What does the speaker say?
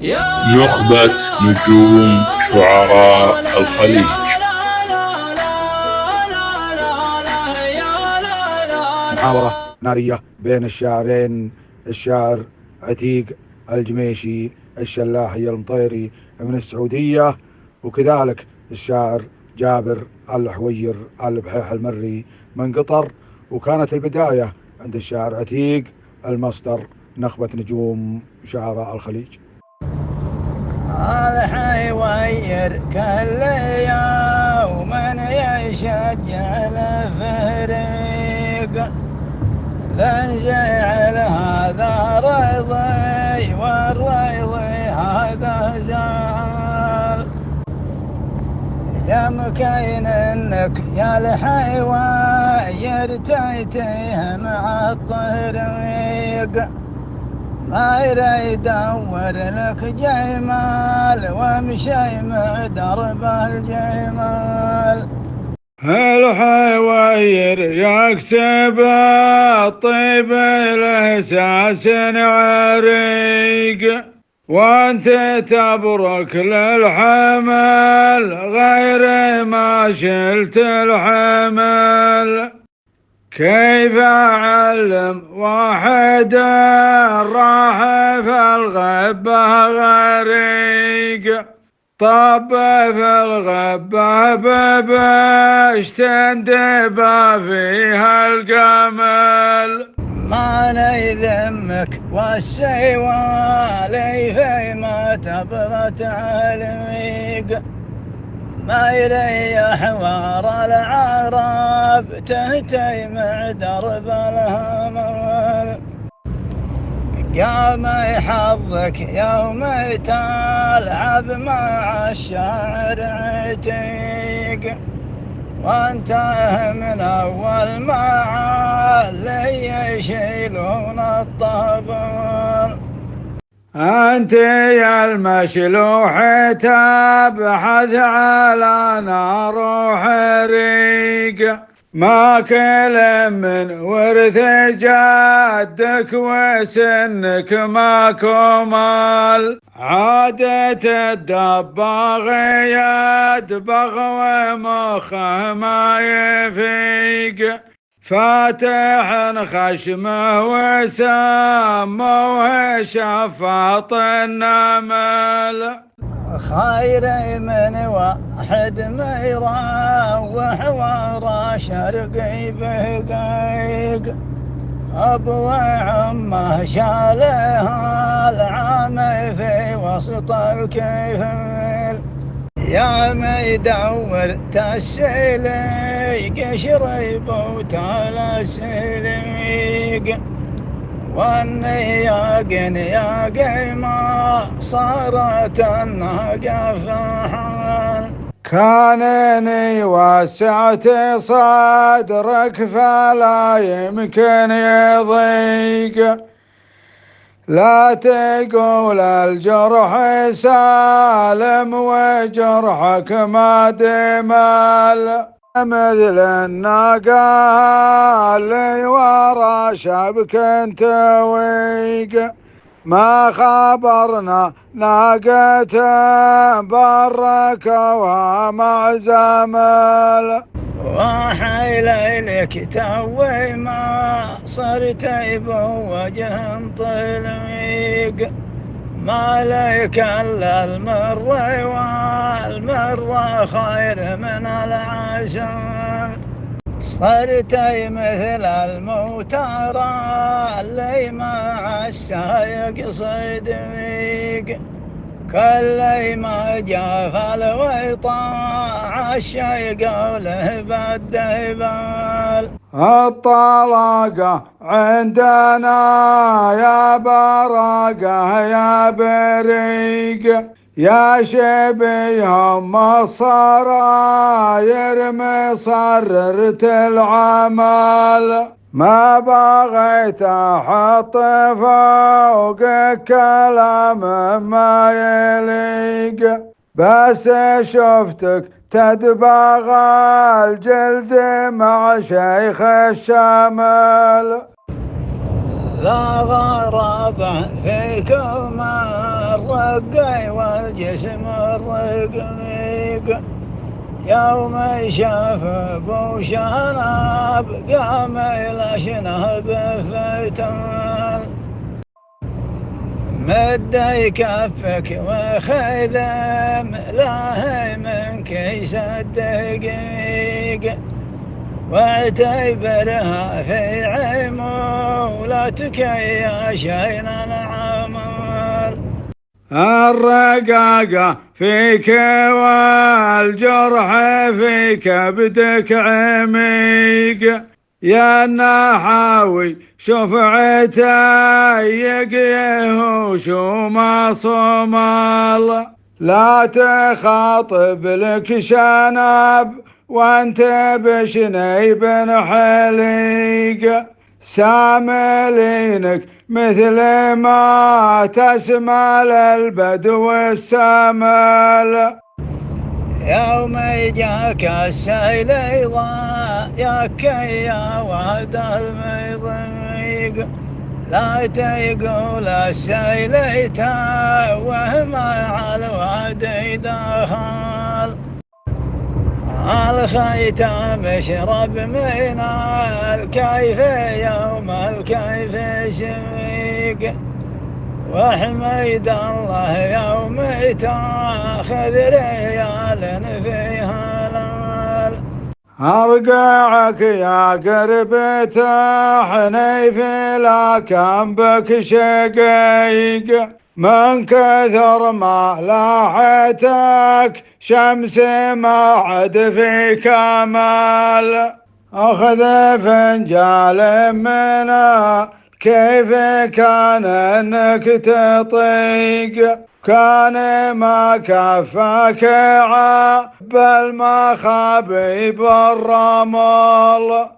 نخبة نجوم شعراء الخليج. محاورة نارية بين الشاعرين، الشاعر عتيق الجميشي الشلاحي المطيري من السعودية، وكذلك الشاعر جابر الحوير البحيح المري من قطر. وكانت البداية عند الشاعر عتيق، المصدر نخبة نجوم شعراء الخليج. الحوير كل يوم يشجع الفريق، لنجعل هذا رضي والرضي هذا زعل. يمكن انك يا الحوير تيتيه مع الطريق، ما يريد يدور لك جمال وامشي مع درب الجمال. الحوير يكسب الطيب الاساس عريق، وانت تبرك للحمل غير ما شلت الحمل. كيف أعلم واحد راح في الغبة غريق، طب في الغبة ببش تندبى فيها القمل. ما نيذمك والسوالي فيما تبغى تعليق، ما يريح وار العرب تهتي مع درب الهمل. قام يحظك يوم تلعب مع الشاعر عتيق، وانت من اول ما اللي يشيلون الطبل. أنت يا المشلوح تبحث على نار وحريق، ما كل من ورث جدك وسنك ما كمال. عادة الدباغ يدبغ ومخه ما يفيق، فاتح خشمه وسموه شفاط النمل. خير من واحد ما يروح ورا شرقي بقيق، أبو عمه شالها العام في وسط الكفل. يا ميدور تسلي قشريب وتلسليق، والنياق نياق ما صارت الناقة فحال. كانني وسعت صدرك فلا يمكن يضيق، لا تقول الجرح سالم وجرحك ما دمال. مثل الناقة اللي ورا شبك تويق، ما خبرنا ناقة بركوها مع زمل. وحيلك توي ما صرت بوجه طليق، ما لك الا المر والمر خير من العسل. صرت مثل الموتر اللي مع السايق صديق، كل ما جاف الويطاع الشيق له بالدبال. الطلاقة عندنا يا براقة يا بريق، يا شبيهم الصراير مصررت العمل. ما بغيت احط فوق كلام ما يليق، بس شفتك تدبغ الجلد مع شيخ الشمل. لا غرابة فيكم الرقي والجسم الرقيق. يوم شاف ابو شنب قام يلاشنه بفتان، مد يكفك وخذم له من كيس الدقيق، واعتبرها في عمولتك يا شين العمل. الرقاقة فيك والجرح في كبدك عميق، يا النحاوي شفعته يقيه وما صمل. لا تخاطب لك شنب وانت بشنيب حليق، ساملينك مثل ما تسمل البدو السمل. يوم جاك السيل ضاياك يا وعد المضيق، لا تقول السيل توه مع الوعد دخل. الخيتم اشرب من الكيف يوم الكيف شيق، وحميد الله يوم تاخذ ريال فيها لال. ارقعك يا قربة حنيف لكن بك شقيق، من كثر ما لاحتك شمس ما عد في كمال. اخذ فنجال منا كيف كان انك تطيق، كان ما كفاك عاب المخابي بالرمل.